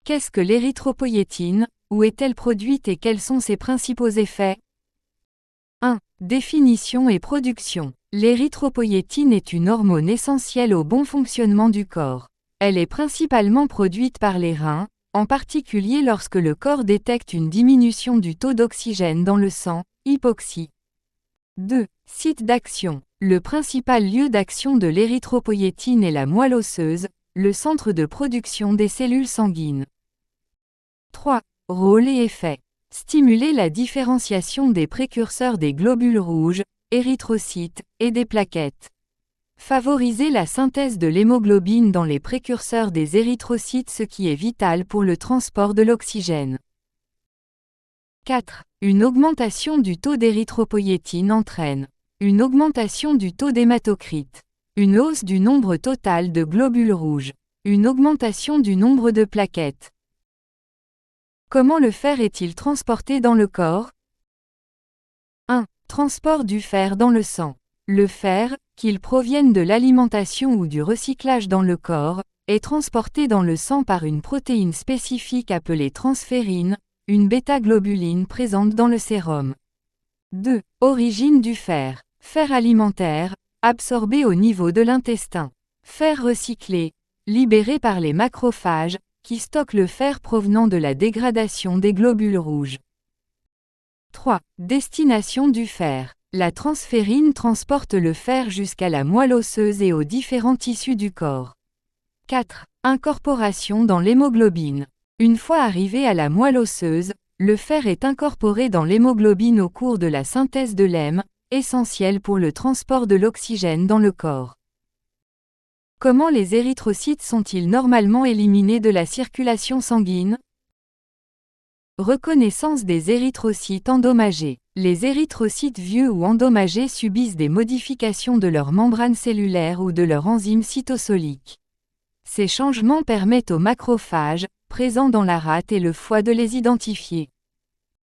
Qu'est-ce que l'érythropoïétine? Où est-elle produite et quels sont ses principaux effets? 1. Définition et production. L'érythropoïétine est une hormone essentielle au bon fonctionnement du corps. Elle est principalement produite par les reins, en particulier lorsque le corps détecte une diminution du taux d'oxygène dans le sang, hypoxie. 2. Site d'action. Le principal lieu d'action de l'érythropoïétine est la moelle osseuse, le centre de production des cellules sanguines. 3. Rôle et effet. Stimuler la différenciation des précurseurs des globules rouges, érythrocytes, et des plaquettes. Favoriser la synthèse de l'hémoglobine dans les précurseurs des érythrocytes, ce qui est vital pour le transport de l'oxygène. 4. Une augmentation du taux d'érythropoïétine entraîne une augmentation du taux d'hématocrite, une hausse du nombre total de globules rouges, une augmentation du nombre de plaquettes. Comment le fer est-il transporté dans le corps? 1. Transport du fer dans le sang. Le fer, qu'il provienne de l'alimentation ou du recyclage dans le corps, est transporté dans le sang par une protéine spécifique appelée transférine, une bêta-globuline présente dans le sérum. 2. Origine du fer. Fer alimentaire, absorbé au niveau de l'intestin. Fer recyclé, libéré par les macrophages, qui stockent le fer provenant de la dégradation des globules rouges. 3. Destination du fer. La transférine transporte le fer jusqu'à la moelle osseuse et aux différents tissus du corps. 4. Incorporation dans l'hémoglobine. Une fois arrivé à la moelle osseuse, le fer est incorporé dans l'hémoglobine au cours de la synthèse de l'hème, essentielle pour le transport de l'oxygène dans le corps. Comment les érythrocytes sont-ils normalement éliminés de la circulation sanguine? Reconnaissance des érythrocytes endommagés. Les érythrocytes vieux ou endommagés subissent des modifications de leur membrane cellulaire ou de leur enzyme cytosolique. Ces changements permettent aux macrophages, présents dans la rate et le foie, de les identifier.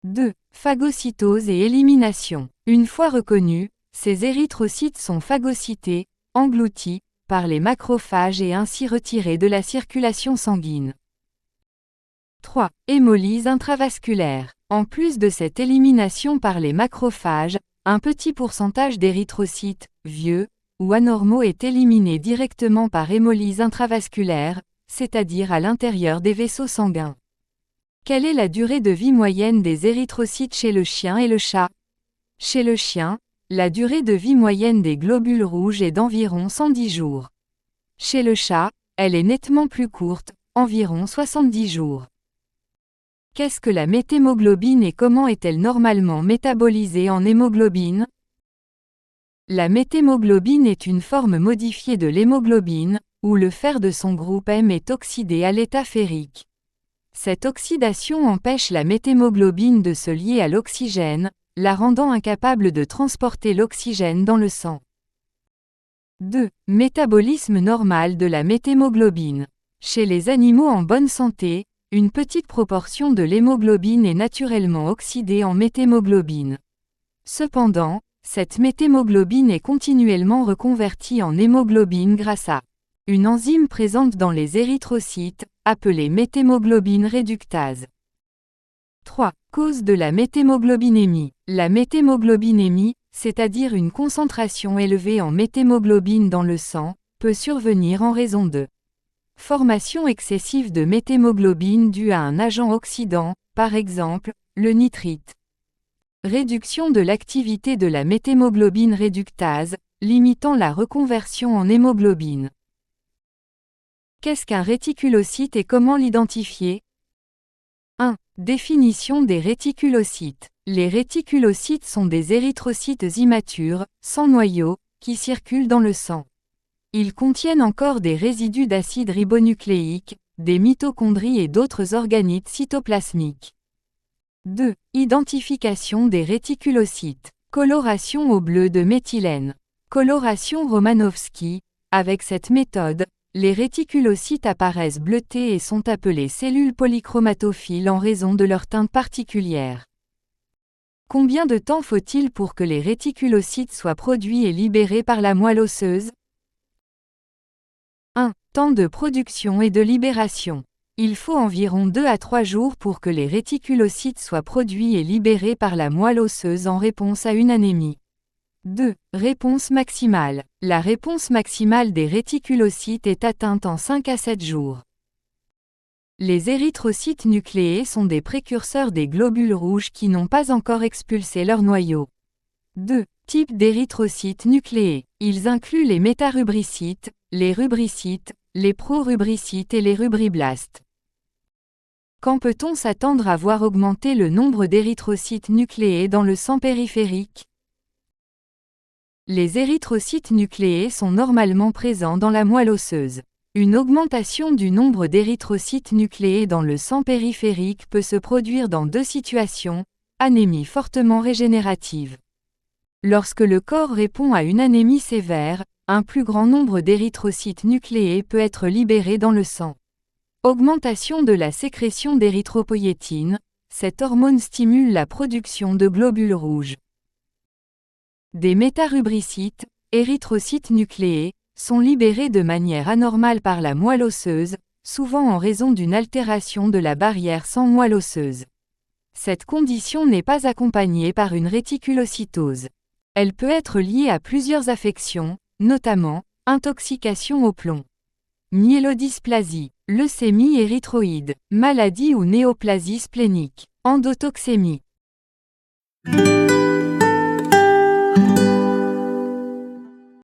2. Phagocytose et élimination. Une fois reconnus, ces érythrocytes sont phagocytés, engloutis, par les macrophages et ainsi retirés de la circulation sanguine. 3. Hémolyse intravasculaire. En plus de cette élimination par les macrophages, un petit pourcentage d'érythrocytes, vieux ou anormaux, est éliminé directement par hémolyse intravasculaire, c'est-à-dire à l'intérieur des vaisseaux sanguins. Quelle est la durée de vie moyenne des érythrocytes chez le chien et le chat? Chez le chien, la durée de vie moyenne des globules rouges est d'environ 110 jours. Chez le chat, elle est nettement plus courte, environ 70 jours. Qu'est-ce que la méthémoglobine et comment est-elle normalement métabolisée en hémoglobine? La méthémoglobine est une forme modifiée de l'hémoglobine, où le fer de son groupe M est oxydé à l'état ferrique. Cette oxydation empêche la méthémoglobine de se lier à l'oxygène, la rendant incapable de transporter l'oxygène dans le sang. 2. Métabolisme normal de la méthémoglobine. Chez les animaux en bonne santé, une petite proportion de l'hémoglobine est naturellement oxydée en méthémoglobine. Cependant, cette méthémoglobine est continuellement reconvertie en hémoglobine grâce à une enzyme présente dans les érythrocytes, appelée méthémoglobine réductase. 3. Cause de la méthémoglobinémie. La méthémoglobinémie, c'est-à-dire une concentration élevée en méthémoglobine dans le sang, peut survenir en raison de formation excessive de méthémoglobine due à un agent oxydant, par exemple, le nitrite. Réduction de l'activité de la méthémoglobine réductase, limitant la reconversion en hémoglobine. Qu'est-ce qu'un réticulocyte et comment l'identifier? 1. Définition des réticulocytes. Les réticulocytes sont des érythrocytes immatures, sans noyau, qui circulent dans le sang. Ils contiennent encore des résidus d'acide ribonucléique, des mitochondries et d'autres organites cytoplasmiques. 2. Identification des réticulocytes. Coloration au bleu de méthylène. Coloration Romanowski. Avec cette méthode, les réticulocytes apparaissent bleutés et sont appelés cellules polychromatophiles en raison de leur teinte particulière. Combien de temps faut-il pour que les réticulocytes soient produits et libérés par la moelle osseuse? 1. Temps de production et de libération. Il faut environ 2 à 3 jours pour que les réticulocytes soient produits et libérés par la moelle osseuse en réponse à une anémie. 2. Réponse maximale. La réponse maximale des réticulocytes est atteinte en 5 à 7 jours. Les érythrocytes nucléés sont des précurseurs des globules rouges qui n'ont pas encore expulsé leur noyau. 2. Types d'érythrocytes nucléés. Ils incluent les métarubricites, les rubricites, les prorubricites et les rubriblastes. Quand peut-on s'attendre à voir augmenter le nombre d'érythrocytes nucléés dans le sang périphérique? Les érythrocytes nucléés sont normalement présents dans la moelle osseuse. Une augmentation du nombre d'érythrocytes nucléés dans le sang périphérique peut se produire dans 2 situations, anémie fortement régénérative. Lorsque le corps répond à une anémie sévère, un plus grand nombre d'érythrocytes nucléés peut être libéré dans le sang. Augmentation de la sécrétion d'érythropoïétine, cette hormone stimule la production de globules rouges. Des métarubricites, érythrocytes nucléés, sont libérés de manière anormale par la moelle osseuse, souvent en raison d'une altération de la barrière sang-moelle osseuse. Cette condition n'est pas accompagnée par une réticulocytose. Elle peut être liée à plusieurs affections, notamment, intoxication au plomb, myélodysplasie, leucémie érythroïde, maladie ou néoplasie splénique, endotoxémie.